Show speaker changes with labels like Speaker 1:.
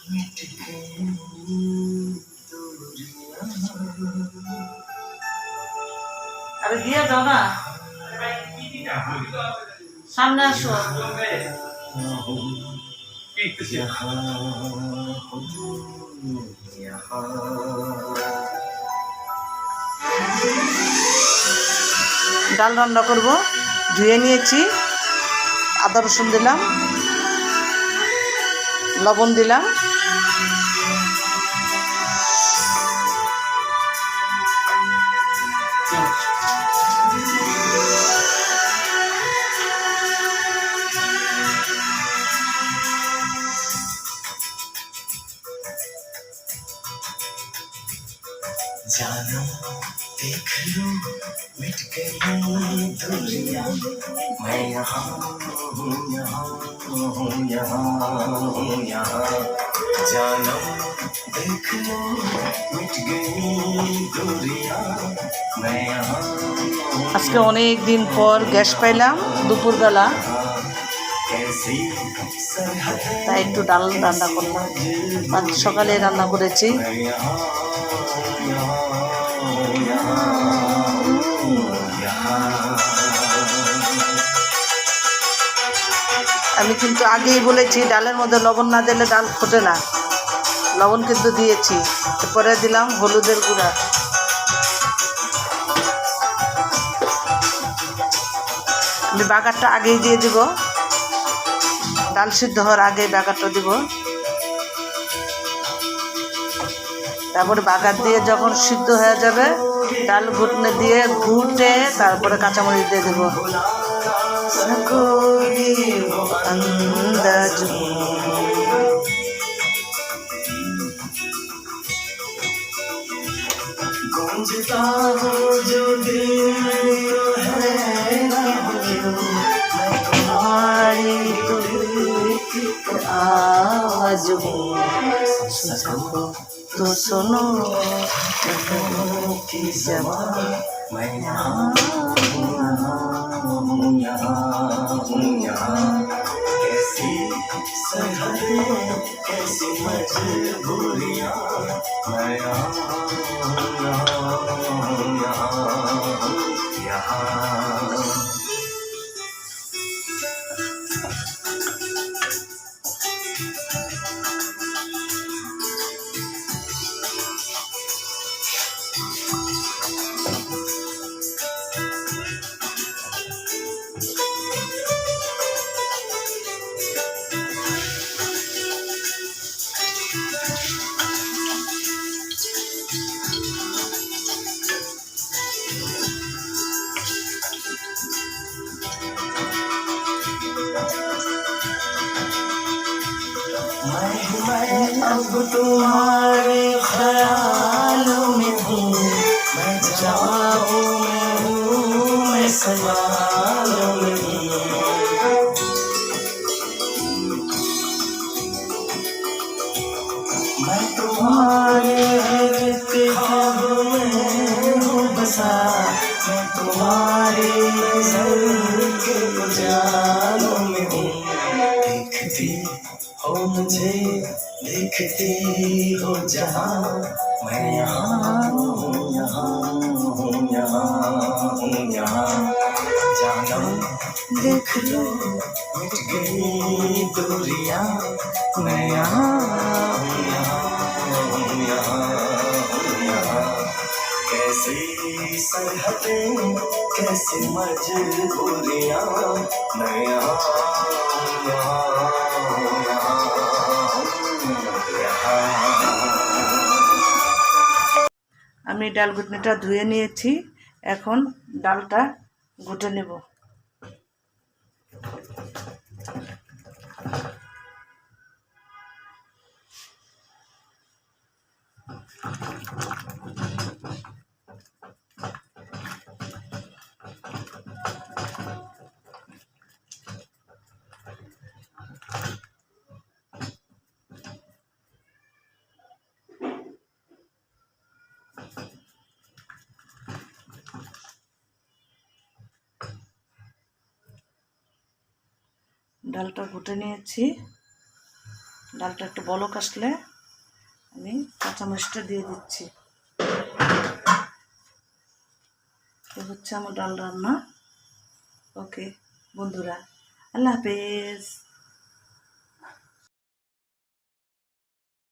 Speaker 1: अरे दिया दो ना सामने আসো ডাল রান্না করব ধুয়ে নিয়েছি আদা রসুন দিলাম লবণ দিলাম
Speaker 2: जानो देख लो मिट गई दूरियां मैं यहाँ हूँ यहाँ हूँ यहाँ हूँ यहाँ जानो देख लो मिट गई दूरियां मैं यहाँ
Speaker 1: আজকে অনেক দিন পর গ্যাস পাইলাম দুপুরবেলা তাই একটু ডাল রান্না করলাম আজ সকালে রান্না করেছি আমি কিন্তু আগেই বলেছি ডালের মধ্যে লবণ না দিলে ডাল ফোটে না লবণ কিন্তু দিয়েছি এরপরে দিলাম হলুদের গুঁড়া আমি বাগারটা আগেই দিয়ে দিব ডাল সিদ্ধ হওয়ার আগে বাগারটা দিব তারপরে বাগার দিয়ে যখন সিদ্ধ হয়ে যাবে ডাল ঘুটনে দিয়ে ঘুটে তারপরে কাঁচামরিচ দিয়ে দেবো अंदाज
Speaker 2: गूंजता हो जो दिल है मैं तुम्हारी
Speaker 1: आवाज तो सुनो
Speaker 2: की जवान मैं यहाँ कैसी सरहदें कैसी मजबूरियां मैं यहाँ मैं अब तुम्हारे ख्यालों में हूँ मैं ख्वाबों में हूँ मैं ख्यालों में हूँ मैं तुम्हारे ख्वाबों में हूँ बसा मैं तुम्हारे नज़र के उजालों में हूँ देखती हो मुझे देखती हो जहाँ मैं यहाँ हूँ यहाँ हूँ यहाँ हूँ यहाँ जानो देख लो मिट गई दूरियां मैं यहाँ हूँ यहाँ हूँ यहाँ हूँ यहाँ कैसी सरहदें कैसी मजबूरियां मैं यहाँ
Speaker 1: আমি ডাল ঘুটনিটা ধুয়ে নিয়েছি এখন ডালটা ঘুটে নেব ডালটা ঘুটে নিয়েছি ডালটা একটু বলক আসলে আমি কাঁচামরিচটা দিয়ে দিচ্ছি। এ হচ্ছে আমার ডাল রান্না। ওকে বন্ধুরা, আল্লাহ হাফেজ।